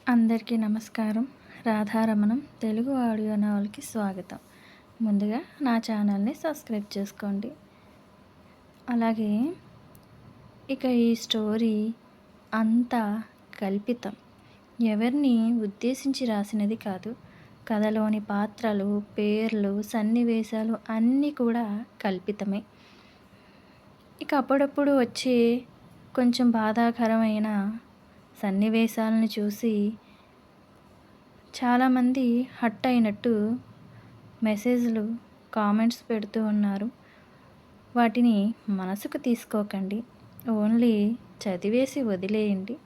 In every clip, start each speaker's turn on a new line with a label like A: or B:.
A: అందరికీ నమస్కారం. రాధారమణం తెలుగు ఆడియో నావల్కి స్వాగతం. ముందుగా నా ఛానల్ని సబ్స్క్రైబ్ చేసుకోండి. అలాగే ఇక ఈ స్టోరీ అంతా కల్పితం. ఎవరిని ఉద్దేశించి రాసినది కాదు. కథలోని పాత్రలు, పేర్లు, సన్నివేశాలు అన్నీ కూడా కల్పితమే. ఇక అప్పుడప్పుడు వచ్చే కొంచెం బాధాకరమైన సన్నివేశాలను చూసి చాలామంది హర్ట్ అయినట్టు మెసేజ్లు, కామెంట్స్ పెడుతూ ఉన్నారు. వాటిని మనసుకు తీసుకోకండి. ఓన్లీ చదివేసి వదిలేయండి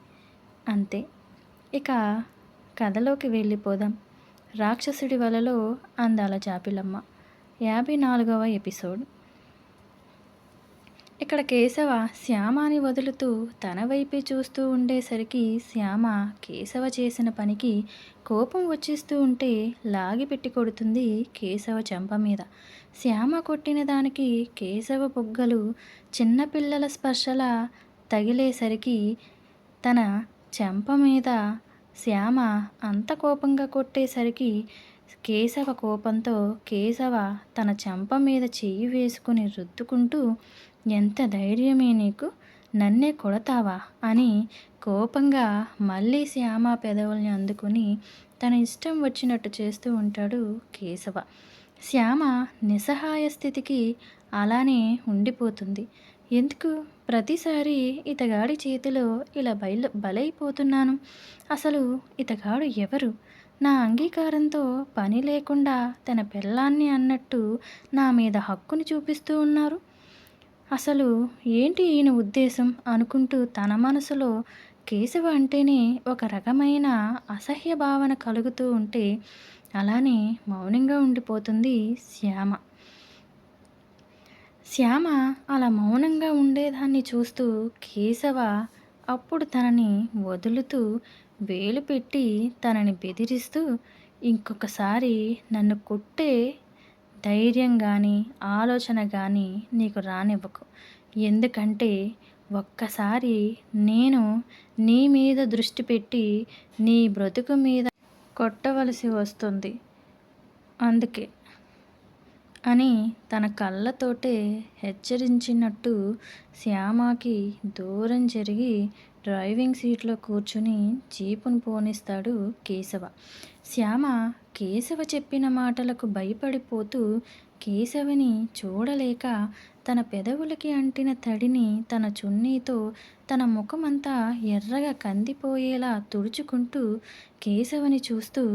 A: అంతే. ఇక కథలోకి వెళ్ళిపోదాం. రాక్షసుడి వలలో అందాల జాబిలమ్మ 54వ ఎపిసోడ్. ఇక్కడ కేశవ శ్యామని వదులుతూ తన వైపే చూస్తూ ఉండేసరికి శ్యామ కేశవ చేసిన పనికి కోపం వచ్చేస్తూ ఉంటే లాగిపెట్టి కొడుతుంది కేశవ చెంప మీద. శ్యామ కొట్టిన దానికి కేశవ బుగ్గలు చిన్నపిల్లల స్పర్శలా తగిలేసరికి తన చెంప మీద శ్యామ అంత కోపంగా కొట్టేసరికి కేశవ కోపంతో కేశవ తన చెంప మీద చెయ్యి వేసుకుని రుద్దుకుంటూ, ఎంత ధైర్యమే నీకు, నన్నే కొడతావా అని కోపంగా మళ్ళీ శ్యామ పెదవుల్ని అందుకుని తన ఇష్టం వచ్చినట్టు చేస్తూ ఉంటాడు కేశవ. శ్యామ నిస్సహాయ స్థితికి అలానే ఉండిపోతుంది. ఎందుకు ప్రతిసారి ఇతగాడి చేతిలో ఇలా బలైపోతున్నాను? అసలు ఇతగాడు ఎవరు? నా అంగీకారంతో పని లేకుండా తన పెళ్ళాన్ని అన్నట్టు నా మీద హక్కుని చూపిస్తూ ఉన్నారు. అసలు ఏంటి ఈయన ఉద్దేశం అనుకుంటూ తన మనసులో కేశవ అంటేనే ఒక రకమైన అసహ్య భావన కలుగుతూ ఉంటే అలానే మౌనంగా ఉండిపోతుంది శ్యామ. శ్యామ అలా మౌనంగా ఉండేదాన్ని చూస్తూ కేశవ అప్పుడు తనని వదులుతూ వేలు పెట్టి తనని బెదిరిస్తూ, ఇంకొకసారి నన్ను కొట్టే ధైర్యం కానీ ఆలోచన కానీ నీకు రానివ్వకు. ఎందుకంటే ఒక్కసారి నేను నీ మీద దృష్టి పెట్టి నీ బ్రతుకు మీద కొట్టవలసి వస్తుంది అందుకే అని తన కళ్ళతోటే హెచ్చరించినట్టు శ్యామకి దూరం జరిగి డ్రైవింగ్ సీట్లో కూర్చుని జీపును పోనిస్తాడు కేశవ. శ్యామ కేశవ చెప్పిన మాటలకు భయపడిపోతూ కేశవని చూడలేక తన పెదవులకి అంటిన తడిని తన చున్నీతో తన ముఖమంతా ఎర్రగా కందిపోయేలా తుడుచుకుంటూ కేశవని చూస్తూ,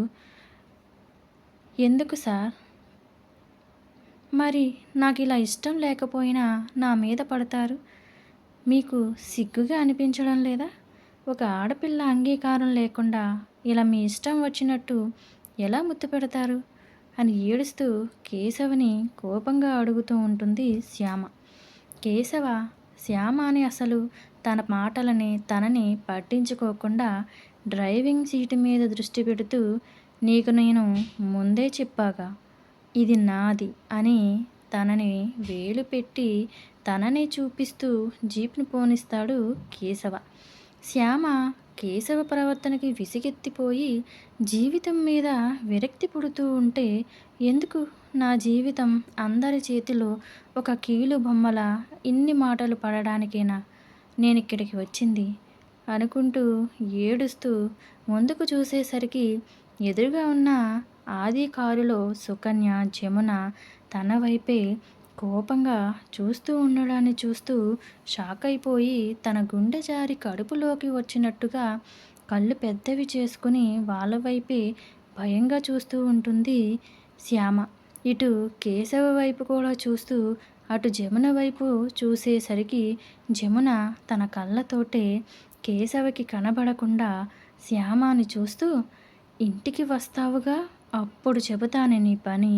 A: ఎందుకు సార్? మరి నాకు ఇలా ఇష్టం లేకపోయినా నా మీద పడతారు? మీకు సిగ్గుగా అనిపించడం లేదా? ఒక ఆడపిల్ల అంగీకారం లేకుండా ఇలా మీ ఇష్టం వచ్చినట్టు ఎలా ముద్దు పెడతారు అని ఏడుస్తూ కేశవని కోపంగా అడుగుతూ ఉంటుంది శ్యామ. కేశవ శ్యామ అని అసలు తన మాటలని తనని పట్టించుకోకుండా డ్రైవింగ్ సీటు మీద దృష్టి పెడుతూ, నీకు నేను ముందే చెప్పాగా ఇది నాది అని తనని వేలు పెట్టి తననే చూపిస్తూ జీప్ను పోనిస్తాడు కేశవ. శ్యామ కేశవ ప్రవర్తనకి విసిగెత్తిపోయి జీవితం మీద విరక్తి పుడుతూ ఉంటే, ఎందుకు నా జీవితం అందరి చేతిలో ఒక కీలు బొమ్మలా ఇన్ని మాటలు పడడానికేనా నేనిక్కడికి వచ్చింది అనుకుంటూ ఏడుస్తూ ముందుకు చూసేసరికి ఎదురుగా ఉన్న ఆది కారులో సుకన్య, జమున తన వైపే కోపంగా చూస్తూ ఉండడాన్ని చూస్తూ షాక్ అయిపోయి తన గుండె జారి కడుపులోకి వచ్చినట్టుగా కళ్ళు పెద్దవి చేసుకుని వాళ్ళ వైపే భయంగా చూస్తూ ఉంటుంది శ్యామ. ఇటు కేశవ వైపు కూడా చూస్తూ అటు జమున వైపు చూసేసరికి జమున తన కళ్ళతోటే కేశవకి కనబడకుండా శ్యామని చూస్తూ, ఇంటికి వస్తావుగా అప్పుడు చెబుతాను నీ పని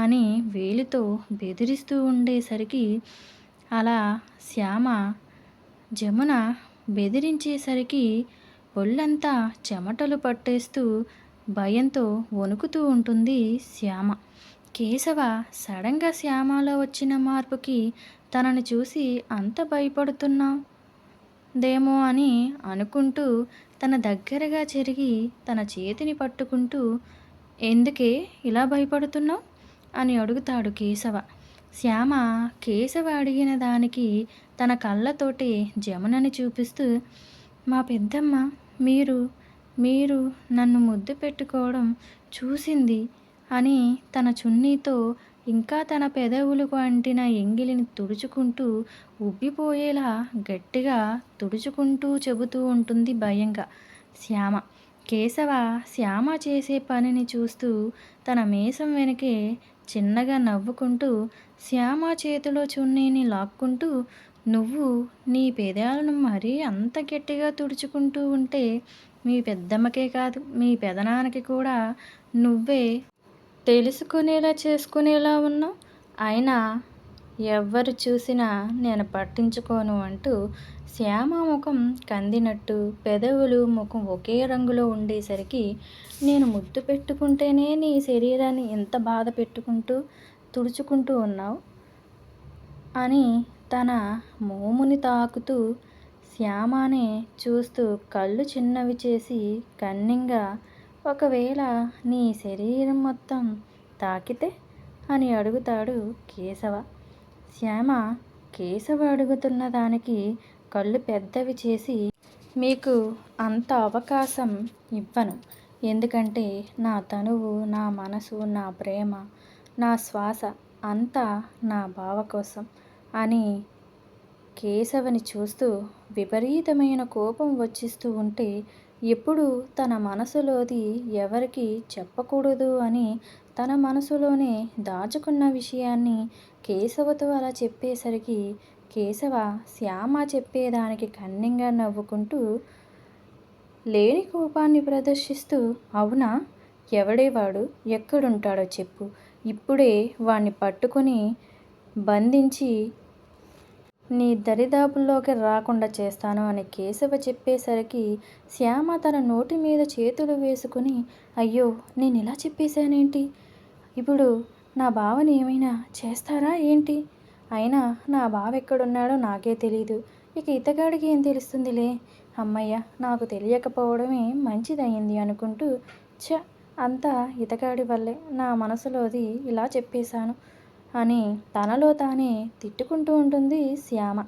A: అని వేలితో బెదిరిస్తూ ఉండేసరికి అలా శ్యామ జమున బెదిరించేసరికి ఒళ్ళంతా చెమటలు పట్టేస్తూ భయంతో వణుకుతూ ఉంటుంది శ్యామ. కేశవ సడన్గా శ్యామలో వచ్చిన మార్పుకి తనని చూసి అంత భయపడుతున్నావు దేమో అని అనుకుంటూ తన దగ్గరగా చెరిగి తన చేతిని పట్టుకుంటూ, ఎందుకే ఇలా భయపడుతున్నావు అని అడుగుతాడు కేశవ. శ్యామ కేశవ అడిగిన దానికి తన కళ్ళతోటి జమునని చూపిస్తూ, మా పెద్దమ్మ మీరు మీరు నన్ను ముద్దు పెట్టుకోవడం చూసింది అని తన చున్నీతో ఇంకా తన పెదవులకు అంటిన ఎంగిలిని తుడుచుకుంటూ ఉబ్బిపోయేలా గట్టిగా తుడుచుకుంటూ చెబుతూ ఉంటుంది భయంగా శ్యామ. కేశవ శ్యామ చేసే పనిని చూస్తూ తన మీసం వెనకే చిన్నగా నవ్వుకుంటూ శ్యామ చేతిలో చున్నీని లాక్కుంటూ, నువ్వు నీ పెదాలను మరీ అంత గట్టిగా తుడుచుకుంటూ ఉంటే మీ పెద్దమ్మకే కాదు మీ పెదనాన్నకి కూడా నువ్వే తెలుసుకునేలా చేసుకునేలా ఉన్నావు. అయినా ఎవ్వరు చూసినా నేను పట్టించుకోను అంటూ శ్యామ ముఖం కందినట్టు పెదవులు ముఖం ఒకే రంగులో ఉండేసరికి, నేను ముద్దు పెట్టుకుంటేనే నీ శరీరాన్ని ఎంత బాధ పెట్టుకుంటూ తుడుచుకుంటూ ఉన్నావు అని తన మోముని తాకుతూ శ్యామనే చూస్తూ కళ్ళు చిన్నవి చేసి కన్నింగా, ఒకవేళ నీ శరీరం మొత్తం తాకితే అని అడుగుతాడు కేశవ. శ్యామ కేశవ అడుగుతున్న దానికి కళ్ళు పెద్దవి చేసి, మీకు అంత అవకాశం ఇవ్వను. ఎందుకంటే నా తనువు, నా మనసు, నా ప్రేమ, నా శ్వాస అంతా నా బావ కోసం అని కేశవని చూస్తూ విపరీతమైన కోపం వచ్చిస్తూ ఉంటే, ఎప్పుడు తన మనసులోది ఎవరికి చెప్పకూడదు అని తన మనసులోనే దాచుకున్న విషయాన్ని కేశవతో అలా చెప్పేసరికి కేశవ శ్యామ చెప్పేదానికి కన్నింగా నవ్వుకుంటూ లేని కోపాన్ని ప్రదర్శిస్తూ, అవునా, ఎవడేవాడు, ఎక్కడుంటాడో చెప్పు, ఇప్పుడే వాణ్ణి పట్టుకుని బంధించి నీ దరిదాపుల్లోకి రాకుండా చేస్తాను అని కేశవ చెప్పేసరికి శ్యామ తన నోటి మీద చేతులు వేసుకుని, అయ్యో నేను ఇలా చెప్పేశానేంటి, ఇప్పుడు నా బావని ఏమైనా చేస్తారా ఏంటి, అయినా నా బావ ఎక్కడున్నాడో నాకే తెలీదు, ఇక ఇతగాడికి ఏం తెలుస్తుందిలే, అమ్మయ్య నాకు తెలియకపోవడమే మంచిదయ్యింది అనుకుంటూ, అంతా ఇతగాడి వల్లే నా మనసులోది ఇలా చెప్పేశాను అని తనలో తానే తిట్టుకుంటూ ఉంటుంది శ్యామ.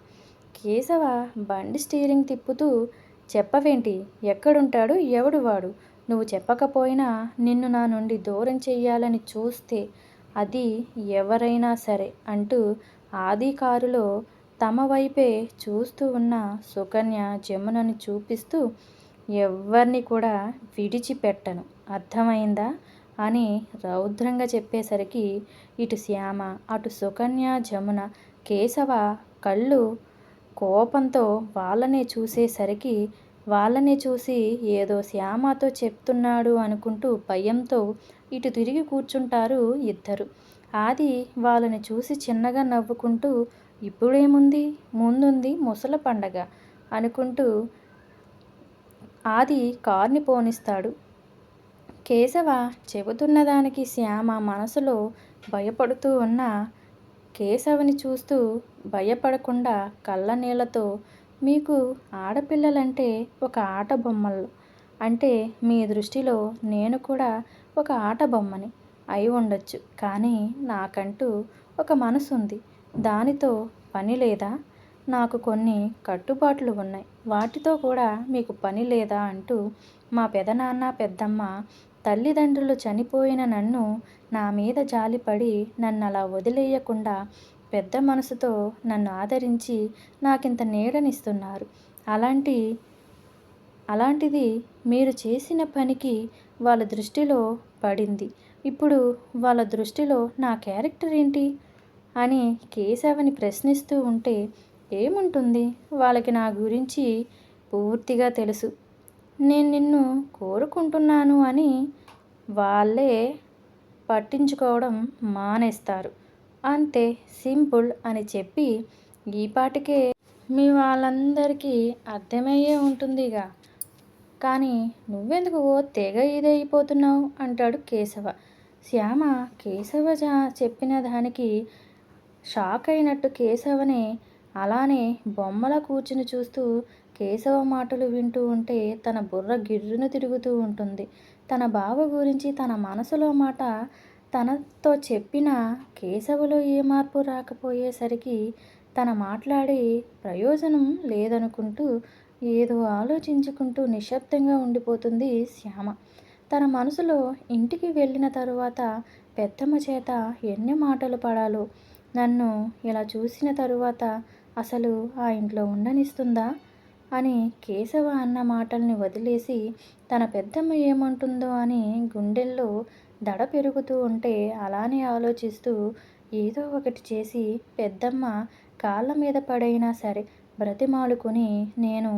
A: కేశవ బండి స్టీరింగ్ తిప్పుతూ, చెప్పవేంటి, ఎక్కడుంటాడు, ఎవడు వాడు, నువ్వు చెప్పకపోయినా నిన్ను నా నుండి దూరం చెయ్యాలని చూస్తే అది ఎవరైనా సరే అంటూ ఆది కారులో తమ వైపే చూస్తూ ఉన్న సుకన్య జమునని చూపిస్తూ, ఎవ్వరిని కూడా విడిచిపెట్టను, అర్థమైందా అని రౌద్రంగా చెప్పేసరికి ఇటు శ్యామ అటు సుకన్య జమున కేశవ కళ్ళు కోపంతో వాళ్ళనే చూసేసరికి వాళ్ళనే చూసి ఏదో శ్యామతో చెప్తున్నాడు అనుకుంటూ భయంతో ఇటు తిరిగి కూర్చుంటారు ఇద్దరు. ఆది వాళ్ళని చూసి చిన్నగా నవ్వుకుంటూ, ఇప్పుడేముంది, ముందుంది ముసల పండగ అనుకుంటూ ఆది కార్ని పోనిస్తాడు. కేశవ చెబుతున్న దానికి శ్యామ మనసులో భయపడుతూ ఉన్న కేశవని చూస్తూ భయపడకుండా కళ్ళనీళ్లతో, మీకు ఆడపిల్లలంటే ఒక ఆట బొమ్మలు, అంటే మీ దృష్టిలో నేను కూడా ఒక ఆట బొమ్మని అయి ఉండొచ్చు, కానీ నాకంటూ ఒక మనసు ఉంది, దానితో పని లేదా, నాకు కొన్ని కట్టుబాట్లు ఉన్నాయి, వాటితో కూడా మీకు పని లేదా అంటూ మా పెదనాన్న పెద్దమ్మ తల్లిదండ్రులు చనిపోయిన నన్ను నా మీద జాలిపడి నన్ను అలా వదిలేయకుండా పెద్ద మనసుతో నన్ను ఆదరించి నాకింత నీడనిస్తున్నారు. అలాంటిది మీరు చేసిన పనికి వాళ్ళ దృష్టిలో పడింది. ఇప్పుడు వాళ్ళ దృష్టిలో నా క్యారెక్టర్ ఏంటి అని కేశవని ప్రశ్నిస్తూ ఉంటే, ఏముంటుంది, వాళ్ళకి నా గురించి పూర్తిగా తెలుసు, నేను నిన్ను కోరుకుంటున్నాను అని వాళ్ళే పట్టించుకోవడం మానేస్తారు, అంతే సింపుల్ అని చెప్పి, ఈపాటికే మీ వాళ్ళందరికీ అర్థమయ్యే ఉంటుందిగా, కానీ నువ్వెందుకు తెగ ఇదైపోతున్నావు అంటాడు కేశవ. శ్యామ కేశవ చెప్పిన దానికి షాక్ అయినట్టు కేశవనే అలానే బొమ్మలా కూర్చుని చూస్తూ కేశవ మాటలు వింటూ ఉంటే తన బుర్ర గిర్రున తిరుగుతూ ఉంటుంది. తన బావ గురించి తన మనసులో మాట తనతో చెప్పినా కేశవలో ఏ మార్పు రాకపోయేసరికి తన మాట్లాడే ప్రయోజనం లేదనుకుంటూ ఏదో ఆలోచించుకుంటూ నిశ్శబ్దంగా ఉండిపోతుంది శ్యామ. తన మనసులో ఇంటికి వెళ్ళిన తరువాత పెద్దమ్మ చేత ఎన్ని మాటలు పడాలో, నన్ను ఇలా చూసిన తరువాత అసలు ఆ ఇంట్లో ఉండనిస్తుందా అని కేశవ అన్న మాటల్ని వదిలేసి తన పెద్దమ్మ ఏమంటుందో అని గుండెల్లో దడ పెరుగుతూ ఉంటే అలానే ఆలోచిస్తూ ఏదో ఒకటి చేసి పెద్దమ్మ కాళ్ళ మీద పడైనా సరే బ్రతిమాలుకొని నేను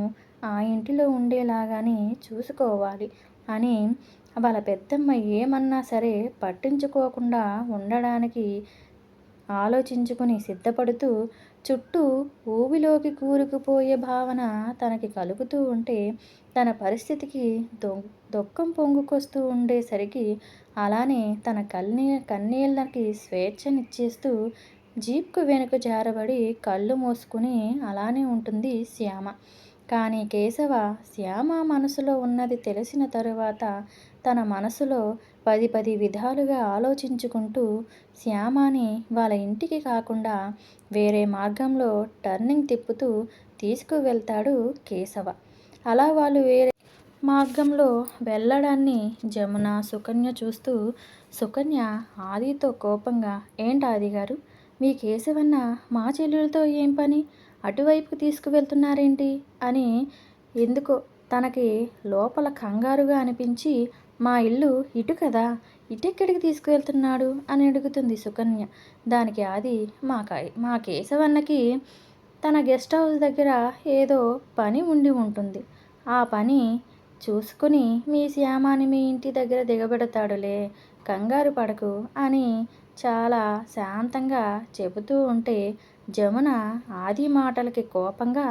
A: ఆ ఇంటిలో ఉండేలాగానే చూసుకోవాలి అని వాళ్ళ పెద్దమ్మ ఏమన్నా సరే పట్టించుకోకుండా ఉండడానికి ఆలోచించుకుని సిద్ధపడుతూ చుట్టూ ఊబిలోకి కూరుకుపోయే భావన తనకి కలుగుతూ ఉంటే తన పరిస్థితికి దుఃఖం పొంగుకొస్తూ ఉండేసరికి అలానే తన కన్నీళ్ళకి స్వేచ్ఛనిచ్చేస్తూ జీప్కు వెనుక జారబడి కళ్ళు మూసుకుని అలానే ఉంటుంది శ్యామ. కానీ కేశవ శ్యామ మనసులో ఉన్నది తెలిసిన తరువాత తన మనసులో 10 విధాలుగా ఆలోచించుకుంటూ శ్యామని వాళ్ళ ఇంటికి కాకుండా వేరే మార్గంలో టర్నింగ్ తిప్పుతూ తీసుకువెళ్తాడు కేశవ. అలా వాళ్ళు వేరే మార్గంలో వెళ్ళడాన్ని జమున, సుకన్య చూస్తూ సుకన్య ఆదితో కోపంగా, ఏంటి ఆది గారు, మీ కేశవన్న మా చెల్లెలతో ఏం పని, అటువైపుకి తీసుకువెళ్తున్నారేంటి అని ఎందుకో తనకి లోపల కంగారుగా అనిపించి, మా ఇల్లు ఇటు కదా, ఇటెక్కడికి తీసుకువెళ్తున్నాడు అని అడుగుతుంది సుకన్య. దానికి ఆది, మా కేశవన్నకి తన గెస్ట్ హౌస్ దగ్గర ఏదో పని ఉండి ఉంటుంది, ఆ పని చూసుకుని మీ శ్యామాని మీ ఇంటి దగ్గర దిగబెడతాడులే, కంగారు పడకు అని చాలా శాంతంగా చెబుతూ ఉంటే జమున ఆది మాటలకి కోపంగా,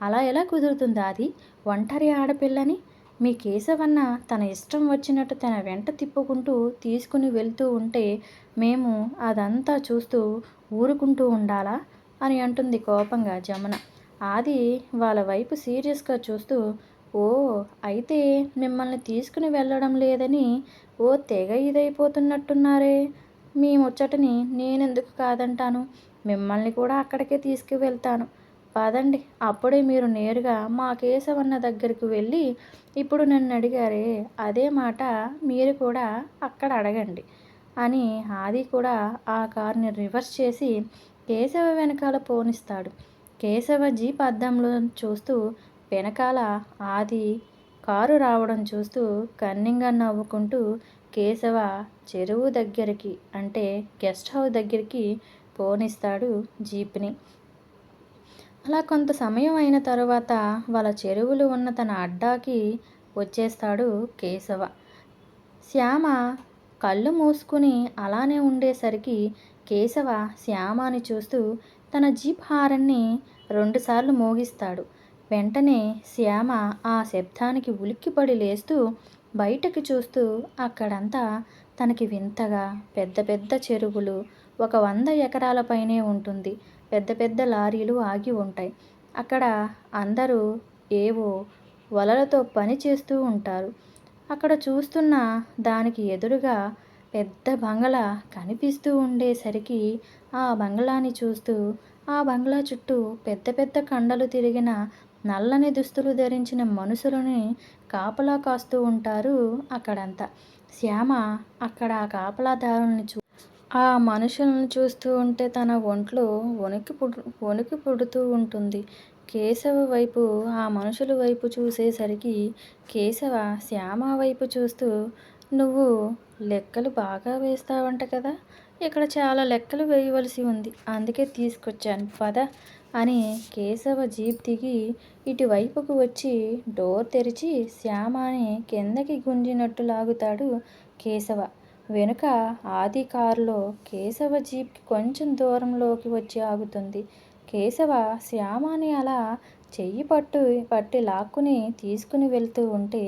A: అలా ఎలా కుదురుతుంది ఆది, ఒంటరి ఆడపిల్లని మీ కేశవన్న తన ఇష్టం వచ్చినట్టు తన వెంట తిప్పుకుంటూ తీసుకుని వెళ్తూ ఉంటే మేము అదంతా చూస్తూ ఊరుకుంటూ ఉండాలా అని అంటుంది కోపంగా జమున. ఆది వాళ్ళ వైపు సీరియస్గా చూస్తూ, ఓ అయితే మిమ్మల్ని తీసుకుని వెళ్ళడం లేదని ఓ తెగ ఇదైపోతున్నట్టున్నారే, మీ ముచ్చటని నేనెందుకు కాదంటాను, మిమ్మల్ని కూడా అక్కడికే తీసుకువెళ్తాను, పదండి, అప్పుడే మీరు నేరుగా మా కేశవన్న దగ్గరికి వెళ్ళి ఇప్పుడు నన్ను అడిగారే అదే మాట మీరు కూడా అక్కడ అడగండి అని ఆది కూడా ఆ కార్ని రివర్స్ చేసి కేశవ వెనకాల పోనిస్తాడు. కేశవ జీప్ అద్దంలో చూస్తూ వెనకాల ఆది కారు రావడం చూస్తూ కన్నింగా నవ్వుకుంటూ కేశవ చెరువు దగ్గరికి అంటే గెస్ట్ హౌస్ దగ్గరికి పోనిస్తాడు జీప్ని. అలా కొంత సమయం అయిన తరువాత వాళ్ళ చెరువులు ఉన్న తన అడ్డాకి వచ్చేస్తాడు కేశవ. శ్యామ కళ్ళు మూసుకుని అలానే ఉండేసరికి కేశవ శ్యామని చూస్తూ తన జీప్ హారన్ని 2 సార్లు మోగిస్తాడు. వెంటనే శ్యామ ఆ శబ్దానికి ఉలిక్కిపడి లేస్తూ బయటకు చూస్తూ అక్కడంతా తనకి వింతగా పెద్ద పెద్ద చెరువులు, ఒక 100 ఎకరాల పైనే ఉంటుంది, పెద్ద పెద్ద లారీలు ఆగి ఉంటాయి. అక్కడ అందరూ ఏవో వలలతో పని చేస్తూ ఉంటారు. అక్కడ చూస్తున్న దానికి ఎదురుగా పెద్ద బంగళా కనిపిస్తూ ఉండేసరికి ఆ బంగళాని చూస్తూ ఆ బంగ్లా చుట్టూ పెద్ద పెద్ద కండలు తిరిగిన నల్లని దుస్తులు ధరించిన మనుషులని కాపలా కాస్తూ ఉంటారు అక్కడంతా. శ్యామ అక్కడ ఆ కాపలాదారుల్ని ఆ మనుషులను చూస్తూ ఉంటే తన ఒంట్లో వణుకు పుడుతూ ఉంటుంది. కేశవ వైపు ఆ మనుషుల వైపు చూసేసరికి కేశవ శ్యామ వైపు చూస్తూ, నువ్వు లెక్కలు బాగా వేస్తావంట కదా, ఇక్కడ చాలా లెక్కలు వేయవలసి ఉంది, అందుకే తీసుకొచ్చాను పద అని కేశవ జీప్ దిగి ఇటువైపుకు వచ్చి డోర్ తెరిచి శ్యామని కిందకి గుంజినట్టు లాగుతాడు కేశవ. వెనుక ఆది కారులో కేశవ జీప్కి కొంచెం దూరంలోకి వచ్చి ఆగుతుంది. కేశవ శ్యామని అలా చెయ్యి పట్టి లాక్కుని తీసుకుని వెళ్తూ ఉంటే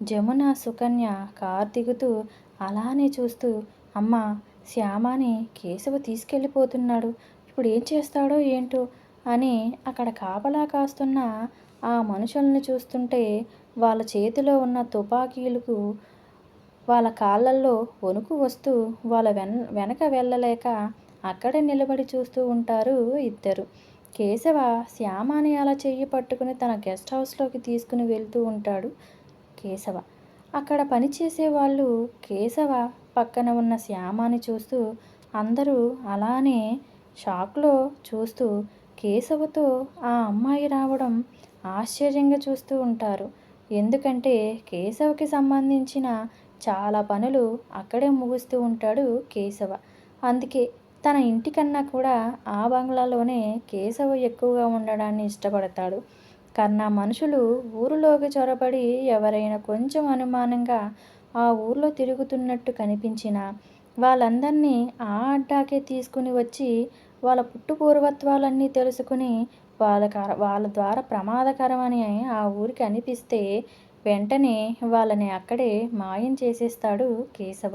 A: జమున, సుకన్య కారు దిగుతూ అలానే చూస్తూ, అమ్మ శ్యామని కేశవ తీసుకెళ్ళిపోతున్నాడు, ఇప్పుడు ఏం చేస్తాడో ఏంటో అని అక్కడ కాపలా కాస్తున్న ఆ మనుషుల్ని చూస్తుంటే వాళ్ళ చేతిలో ఉన్న తుపాకీలకు వాళ్ళ కాళ్ళల్లో వణుకు వస్తూ వాళ్ళ వెనక వెళ్ళలేక అక్కడే నిలబడి చూస్తూ ఉంటారు ఇద్దరు. కేశవ శ్యామని అలా చెయ్యి పట్టుకుని తన గెస్ట్ హౌస్‌లోకి తీసుకుని వెళ్తూ ఉంటాడు కేశవ. అక్కడ పనిచేసే వాళ్ళు కేశవ పక్కన ఉన్న శ్యామని చూస్తూ అందరూ అలానే షాక్‌లో చూస్తూ కేశవతో ఆ అమ్మాయి రావడం ఆశ్చర్యంగా చూస్తూ ఉంటారు. ఎందుకంటే కేశవకి సంబంధించిన చాలా పనులు అక్కడే ముగిస్తూ ఉంటాడు కేశవ. అందుకే తన ఇంటికన్నా కూడా ఆ బంగ్లాలోనే కేశవ ఎక్కువగా ఉండడాన్ని ఇష్టపడతాడు. కన్నా మనుషులు ఊరిలోకి చొరబడి ఎవరైనా కొంచెం అనుమానంగా ఆ ఊర్లో తిరుగుతున్నట్టు కనిపించినా వాళ్ళందరినీ ఆ అడ్డాకే తీసుకుని వచ్చి వాళ్ళ పుట్టు పూర్వత్వాలన్నీ తెలుసుకుని వాళ్ళ ద్వారా ప్రమాదకరమని ఆ ఊరికి అనిపిస్తే వెంటనే వాళ్ళని అక్కడే మాయం చేసేస్తాడు కేశవ.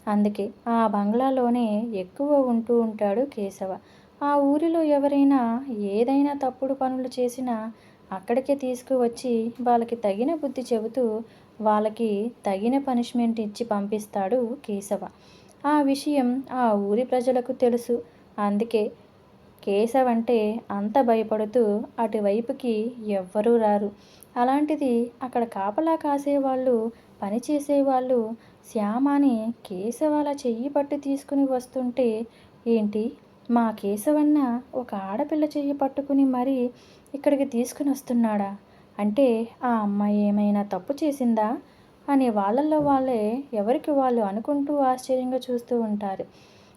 A: అందుకే ఆ బంగ్లాలోనే ఎక్కువ ఉంటూ ఉంటాడు కేశవ. ఆ ఊరిలో ఎవరైనా ఏదైనా తప్పుడు పనులు చేసినా అక్కడికే తీసుకువచ్చి వాళ్ళకి తగిన బుద్ధి చెబుతూ వాళ్ళకి తగిన పనిష్మెంట్ ఇచ్చి పంపిస్తాడు కేశవ. ఆ విషయం ఆ ఊరి ప్రజలకు తెలుసు. అందుకే కేశవ్ అంటే అంత భయపడుతూ అటువైపుకి ఎవ్వరూ రారు. అలాంటిది అక్కడ కాపలా కాసేవాళ్ళు, పనిచేసేవాళ్ళు శ్యామని కేశవ అలా చెయ్యి పట్టి తీసుకుని వస్తుంటే, ఏంటి మా కేశవన్న ఒక ఆడపిల్ల చెయ్యి పట్టుకుని మరీ ఇక్కడికి తీసుకునొస్తున్నాడా? అంటే ఆ అమ్మాయి ఏమైనా తప్పు చేసిందా? అని వాళ్ళల్లో వాళ్ళే ఎవరికి వాళ్ళు అనుకుంటూ ఆశ్చర్యంగా చూస్తూ ఉంటారు.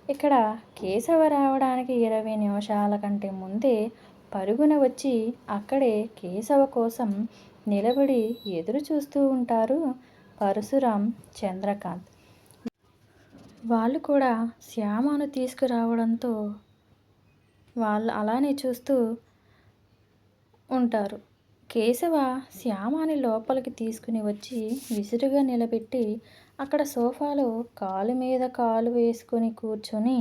A: ఇక్కడ కేశవ రావడానికి 20 నిమిషాల కంటే ముందే పరుగున వచ్చి అక్కడే కేశవ కోసం నిలబడి ఎదురు చూస్తూ ఉంటారు పరశురాం, చంద్రకాంత్. వాళ్ళు కూడా శ్యామను తీసుకురావడంతో వాళ్ళు అలానే చూస్తూ ఉంటారు. కేశవ శ్యామని లోపలికి తీసుకుని వచ్చి విసురుగా నిలబెట్టి అక్కడ సోఫాలో కాలు మీద కాలు వేసుకొని కూర్చొని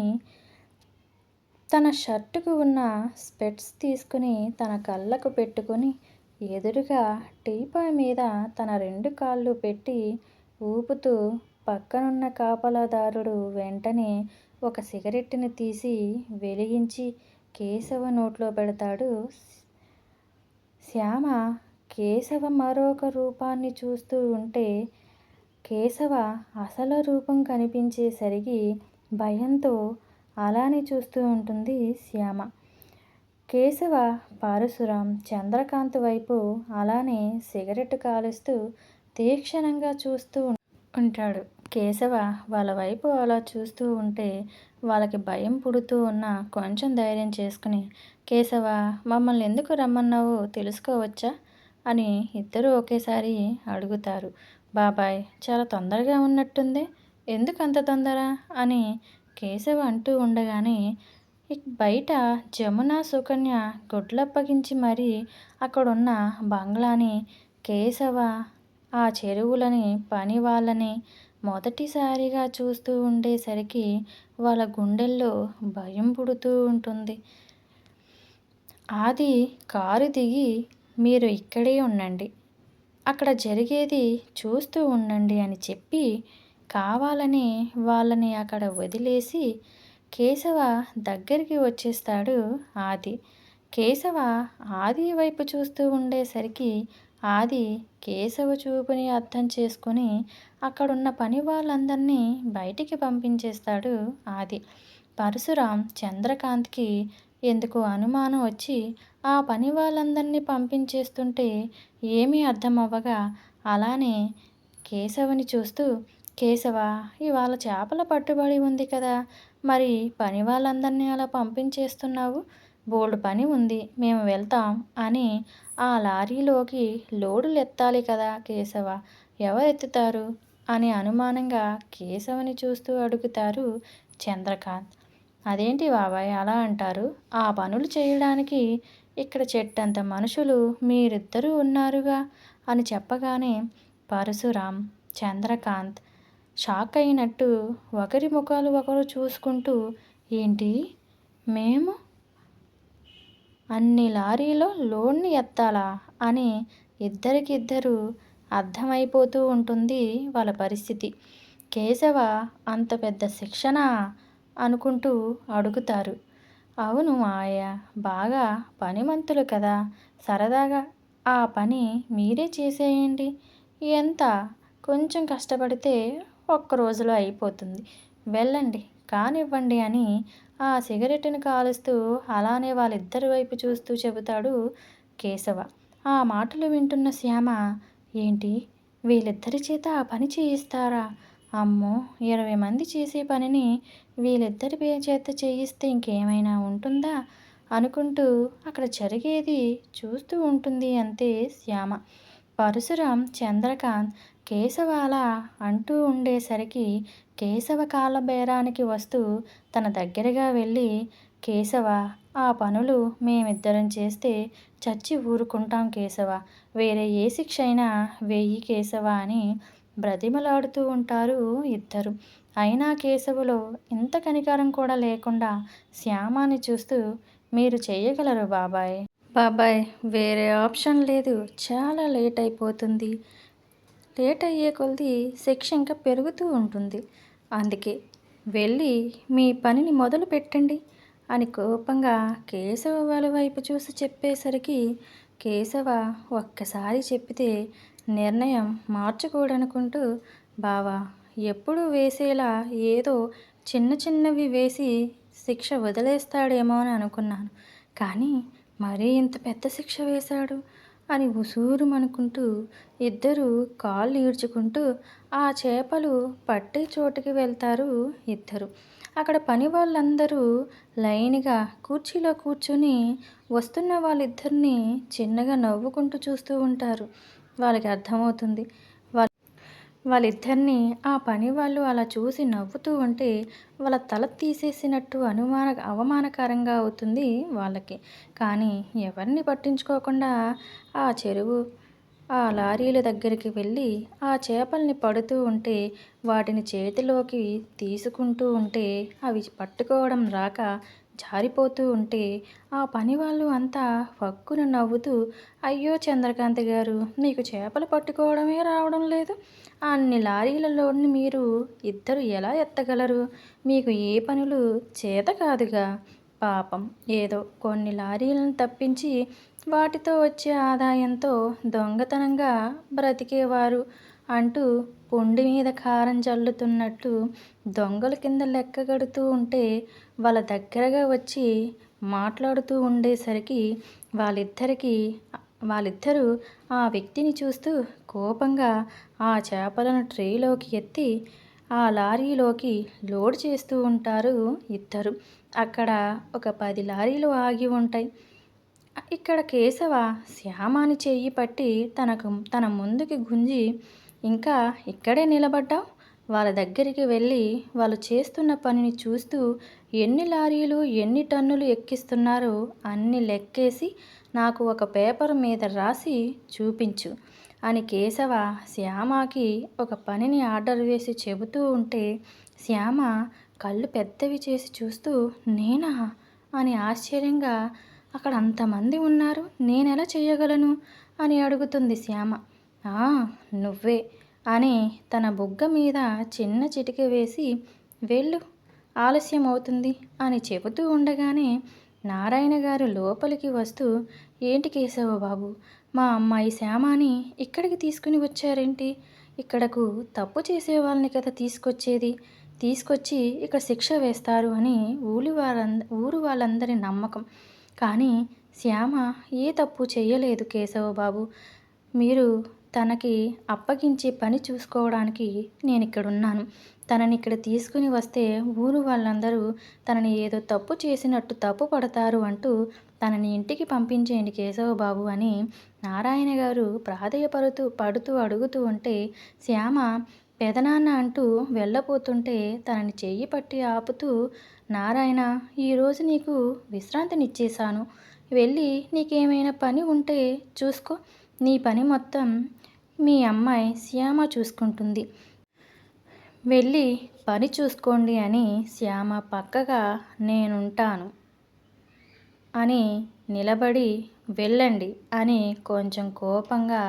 A: తన షర్టుకు ఉన్న స్పెట్స్ తీసుకుని తన కళ్ళకు పెట్టుకొని ఎదురుగా టీపాయ్ మీద తన 2 కాళ్ళు పెట్టి ఊపుతూ పక్కనున్న కాపలాదారుడు వెంటనే ఒక సిగరెట్టుని తీసి వెలిగించి కేశవ నోట్లో పెడతాడు. శ్యామ కేశవ మరొక రూపాన్ని చూస్తూ ఉంటే కేశవ అసలు రూపం కనిపించేసరికి భయంతో అలానే చూస్తూ ఉంటుంది శ్యామ. కేశవ పరశురాం, చంద్రకాంత్ వైపు అలానే సిగరెట్ కాలుస్తూ తీక్షణంగా చూస్తూ ఉంటాడు. కేశవ వాళ్ళ వైపు అలా చూస్తూ ఉంటే వాళ్ళకి భయం పుడుతూ ఉన్నా కొంచెం ధైర్యం చేసుకుని, కేశవ మమ్మల్ని ఎందుకు రమ్మన్నావో తెలుసుకోవచ్చా అని ఇద్దరూ ఒకేసారి అడుగుతారు. బాబాయ్ చాలా తొందరగా ఉన్నట్టుందే, ఎందుకు అంత తొందర అని కేశవ అంటూ ఉండగానే బయట జమున, సుకన్య గుడ్లప్పగించి మరీ అక్కడున్న బంగ్లాని, కేశవ ఆ చెరువులని, పని వాళ్ళని మొదటిసారిగా చూస్తూ ఉండేసరికి వాళ్ళ గుండెల్లో భయం పుడుతూ ఉంటుంది. ఆది కారు దిగి మీరు ఇక్కడే ఉండండి, అక్కడ జరిగేది చూస్తూ ఉండండి అని చెప్పి కావాలని వాళ్ళని అక్కడ వదిలేసి కేశవ దగ్గరికి వచ్చేస్తాడు ఆది. కేశవ ఆది వైపు చూస్తూ ఉండేసరికి ఆది కేశవ చూపుని అర్థం చేసుకుని అక్కడున్న పని వాళ్ళందరినీ బయటికి పంపించేస్తాడు ఆది. పరశురాం, చంద్రకాంత్కి ఎందుకో అనుమానం వచ్చి ఆ పని వాళ్ళందరినీ పంపించేస్తుంటే ఏమీ అర్థం అవ్వగా అలానే కేశవని చూస్తూ, కేశవ ఇవాళ చేపల పట్టుబడి ఉంది కదా, మరి పని వాళ్ళందరినీ అలా పంపించేస్తున్నావు, బోల్డు పని ఉంది మేము వెళ్తాం అని ఆ లారీలోకి లోడులు ఎత్తాలి కదా కేశవ, ఎవరెత్తుతారు అని అనుమానంగా కేశవని చూస్తూ అడుగుతారు చంద్రకాంత్. అదేంటి బాబాయ్ అలా అంటారు, ఆ పనులు చేయడానికి ఇక్కడ చెట్టంత మనుషులు మీరిద్దరూ ఉన్నారుగా అని చెప్పగానే పరశురాం, చంద్రకాంత్ షాక్ అయినట్టు ఒకరి ముఖాలు ఒకరు చూసుకుంటూ ఏంటి మేము అన్ని లారీలో లోడ్ని ఎత్తాలా అని ఇద్దరికిద్దరు అర్థమైపోతూ ఉంటుంది వాళ్ళ పరిస్థితి. కేశవ అంత పెద్ద శిక్షనా అనుకుంటూ అడుగుతారు. అవును మావయ్య, బాగా పనిమంతులు కదా, సరదాగా ఆ పని మీరే చేసేయండి. ఎంత కొంచెం కష్టపడితే ఒక్క రోజులో అయిపోతుంది. వెళ్ళండి, కానివ్వండి అని ఆ సిగరెట్‌ని కాలుస్తూ అలానే వాళ్ళిద్దరి వైపు చూస్తూ చెబుతాడు కేశవ. ఆ మాటలు వింటున్న శ్యామ, ఏంటి వీళ్ళిద్దరి చేత ఆ పని చేయిస్తారా? అమ్మో! 20 మంది చేసే పనిని వీళ్ళిద్దరి చేత చేయిస్తే ఇంకేమైనా ఉంటుందా? అనుకుంటూ అక్కడ జరిగేది చూస్తూ ఉంటుంది అంతే శ్యామ. పరశురాం, చంద్రకాంత్ కేశవ అలా అంటూ ఉండేసరికి కేశవ కాళ్ళ బేరానికి వస్తూ తన దగ్గరగా వెళ్ళి, కేశవ, ఆ పనులు మేమిద్దరం చేస్తే చచ్చి ఊరుకుంటాం కేశవ. వేరే ఏ శిక్ష అయినా వెయ్యి కేశవ అని బ్రతిమలాడుతూ ఉంటారు ఇద్దరు. అయినా కేశవులో ఇంత కనికరం కూడా లేకుండా శ్యామాని చూస్తూ, మీరు చేయగలరు బాబాయ్. బాబాయ్, వేరే ఆప్షన్ లేదు. చాలా లేట్ అయిపోతుంది. లేట్ అయ్యే కొలది శిక్ష ఇంకా పెరుగుతూ ఉంటుంది. అందుకే వెళ్ళి మీ పనిని మొదలు పెట్టండి అని కోపంగా కేశవ వాళ్ళ వైపు చూసి చెప్పేసరికి కేశవ ఒక్కసారి చెప్పితే నిర్ణయం మార్చుకోడనుకుంటూ, బావా, ఎప్పుడూ వేసేలా ఏదో చిన్న చిన్నవి వేసి శిక్ష వదిలేస్తాడేమో అని అనుకున్నాను. కానీ మరీ ఇంత పెద్ద శిక్ష వేశాడు అని ఉసూరుమనుకుంటూ ఇద్దరూ కాళ్ళు ఈడ్చుకుంటూ ఆ చేపలు పట్టే చోటుకి వెళ్తారు ఇద్దరు. అక్కడ పని వాళ్ళందరూ లైన్‌గా కుర్చీలో కూర్చొని వస్తున్న వాళ్ళిద్దరిని చిన్నగా నవ్వుకుంటూ చూస్తూ ఉంటారు. వాళ్ళకి అర్థమవుతుంది. వాళ్ళిద్దరిని ఆ పని వాళ్ళు అలా చూసి నవ్వుతూ ఉంటే వాళ్ళ తల తీసేసినట్టు అవమానకరంగా అవుతుంది వాళ్ళకి. కానీ ఎవరిని పట్టించుకోకుండా ఆ చెరువు, ఆ లారీల దగ్గరికి వెళ్ళి ఆ చేపల్ని పడుతూ ఉంటే వాటిని చేతిలోకి తీసుకుంటూ ఉంటే అవి పట్టుకోవడం రాక జారిపోతూ ఉంటే ఆ పని వాళ్ళు అంతా ఫక్కున నవ్వుతూ, అయ్యో చంద్రకాంత్ గారు, మీకు చేపలు పట్టుకోవడమే రావడం లేదు, అన్ని లారీలలోని మీరు ఇద్దరు ఎలా ఎత్తగలరు? మీకు ఏ పనులు చేత కాదుగా. పాపం ఏదో కొన్ని లారీలను తప్పించి వాటితో వచ్చే ఆదాయంతో దొంగతనంగా బ్రతికేవారు అంటూ పుండి మీద కారం జల్లుతున్నట్టు దొంగల కింద లెక్కగడుతూ ఉంటే వాళ్ళ దగ్గరగా వచ్చి మాట్లాడుతూ ఉండేసరికి వాళ్ళిద్దరూ ఆ వ్యక్తిని చూస్తూ కోపంగా ఆ చేపలను ట్రేలోకి ఎత్తి ఆ లారీలోకి లోడ్ చేస్తూ ఉంటారు ఇద్దరు. అక్కడ ఒక 10 లారీలు ఆగి ఉంటాయి. ఇక్కడ కేశవ శ్యామాని చెయ్యి పట్టి తన ముందుకి గుంజి, ఇంకా ఇక్కడే నిలబడ్డావు, వాళ్ళ దగ్గరికి వెళ్ళి వాళ్ళు చేస్తున్న పనిని చూస్తూ ఎన్ని లారీలు ఎన్ని టన్నులు ఎక్కిస్తున్నారో అన్ని లెక్కేసి నాకు ఒక పేపర్ మీద రాసి చూపించు అని కేశవ శ్యామకి ఒక పనిని ఆర్డర్ వేసి చెబుతూ ఉంటే శ్యామ కళ్ళు పెద్దవి చేసి చూస్తూ, నేనా అని ఆశ్చర్యంగా, అక్కడ అంతమంది ఉన్నారు, నేనెలా చేయగలను అని అడుగుతుంది శ్యామ. ఆ, నువ్వే అని తన బుగ్గ మీద చిన్న చిటిక వేసి, వెళ్ళు, ఆలస్యం అవుతుంది అని చెబుతూ ఉండగానే నారాయణ గారు లోపలికి వస్తూ, ఏంటి కేశవ బాబు, మా అమ్మాయి శ్యామాని ఇక్కడికి తీసుకుని వచ్చారేంటి? ఇక్కడకు తప్పు చేసే వాళ్ళని కదా తీసుకొచ్చి ఇక్కడ శిక్ష వేస్తారు అని ఊరు వాళ్ళందరి నమ్మకం. కానీ శ్యామ ఏ తప్పు చెయ్యలేదు కేశవ బాబు. మీరు తనకి అప్పగించి పని చూసుకోవడానికి నేనిక్కడున్నాను. తనని ఇక్కడ తీసుకుని వస్తే ఊరు వాళ్ళందరూ తనని ఏదో తప్పు చేసినట్టు తప్పు పడతారు అంటూ తనని ఇంటికి పంపించేయండి కేశవ బాబు అని నారాయణ గారు పడుతూ అడుగుతూ ఉంటే శ్యామ పెదనాన్న అంటూ వెళ్ళబోతుంటే తనని చెయ్యి పట్టి ఆపుతూ, నారాయణ, ఈరోజు నీకు విశ్రాంతినిచ్చేశాను. వెళ్ళి నీకేమైనా పని ఉంటే చూసుకో. నీ పని మొత్తం మీ అమ్మాయి శ్యామ చూసుకుంటుంది. వెళ్ళి పని చూసుకోండి అని శ్యామ పక్కగా నేనుంటాను. అని నిలబడి వెళ్ళండి అని కొంచెం కోపంగా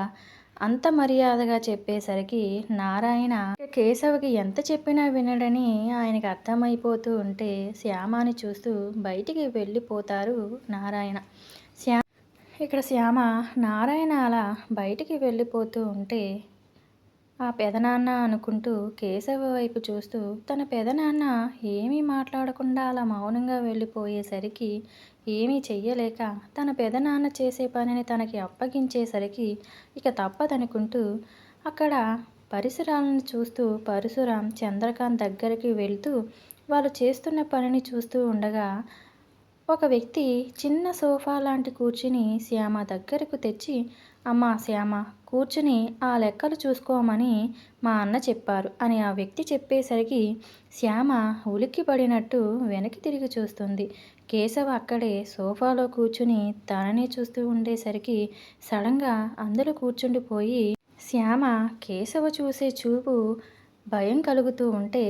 A: అంత మర్యాదగా చెప్పేసరికి నారాయణ కేశవకి ఎంత చెప్పినా వినడని ఆయనకి అర్థమైపోతూ ఉంటే శ్యామని చూస్తూ బయటికి వెళ్ళిపోతారు నారాయణ. ఇక్కడ శ్యామ నారాయణ అలా బయటికి వెళ్ళిపోతూ ఉంటే ఆ పెదనాన్న అనుకుంటూ కేశవ వైపు చూస్తూ తన పెదనాన్న ఏమీ మాట్లాడకుండా అలా మౌనంగా వెళ్ళిపోయేసరికి ఏమీ చెయ్యలేక తన పెదనాన్న చేసే పనిని తనకి అప్పగించేసరికి ఇక తప్పదనుకుంటూ అక్కడ పరిసరాలను చూస్తూ పరశురాం చంద్రకాంత్ దగ్గరికి వెళ్తూ వాళ్ళు చేస్తున్న పనిని చూస్తూ ఉండగా ఒక వ్యక్తి చిన్న సోఫా లాంటి కూర్చుని శ్యామ దగ్గరకు తెచ్చి, అమ్మా శ్యామ, కూర్చుని ఆ లెక్కలు చూసుకోమని మా అన్న చెప్పారు అని ఆ వ్యక్తి చెప్పేసరికి శ్యామ ఉలిక్కిపడినట్టు వెనక్కి తిరిగి చూస్తుంది. కేశవ అక్కడే సోఫాలో కూర్చుని తననే చూస్తూ ఉండేసరికి సడన్గా అందులో కూర్చుండిపోయి శ్యామ కేశవ చూసే చూపు భయం కలుగుతూ ఉంటే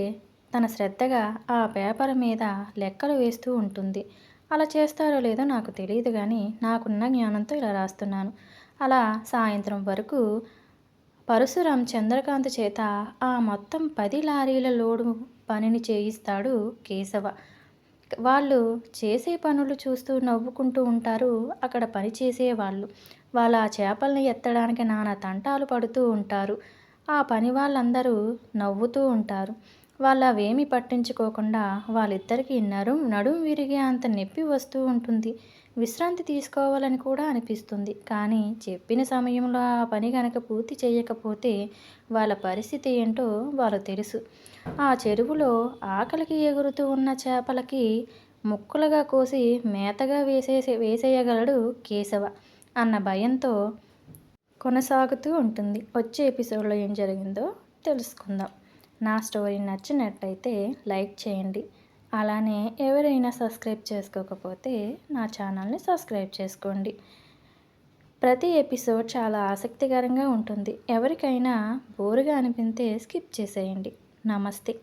A: తన శ్రద్ధగా ఆ పేపర్ మీద లెక్కలు వేస్తూ ఉంటుంది. అలా చేస్తారో లేదో నాకు తెలియదు కానీ నాకున్న జ్ఞానంతో ఇలా రాస్తున్నాను. అలా సాయంత్రం వరకు పరశురాం చంద్రకాంత్ చేత ఆ మొత్తం 10 లారీల లోడు పనిని చేయిస్తాడు కేశవ. వాళ్ళు చేసే పనులు చూస్తూ నవ్వుకుంటూ ఉంటారు అక్కడ పని చేసేవాళ్ళు. వాళ్ళ ఆ చేపల్ని ఎత్తడానికి నానా తంటాలు పడుతూ ఉంటారు. ఆ పని వాళ్ళందరూ నవ్వుతూ ఉంటారు. వాళ్ళు అవేమీ పట్టించుకోకుండా వాళ్ళిద్దరికీ నడుం విరిగే అంత నొప్పి వస్తూ ఉంటుంది. విశ్రాంతి తీసుకోవాలని కూడా అనిపిస్తుంది. కానీ చెప్పిన సమయంలో ఆ పని కనుక పూర్తి చేయకపోతే వాళ్ళ పరిస్థితి ఏంటో వాళ్ళకు తెలుసు. ఆ చెరువులో ఆకలికి ఎగురుతూ ఉన్న చేపలకి ముక్కలుగా కోసి మేతగా వేసేయగలడు కేశవ అన్న భయంతో కొనసాగుతూ ఉంటుంది. వచ్చే ఎపిసోడ్లో ఏం జరిగిందో తెలుసుకుందాం. నా స్టోరీ నచ్చినట్టయితే లైక్ చేయండి. అలానే ఎవరైనా సబ్స్క్రైబ్ చేసుకోకపోతే నా ఛానల్ని సబ్స్క్రైబ్ చేసుకోండి. ప్రతి ఎపిసోడ్ చాలా ఆసక్తికరంగా ఉంటుంది. ఎవరికైనా బోరుగా అనిపిస్తే స్కిప్ చేసేయండి. నమస్తే.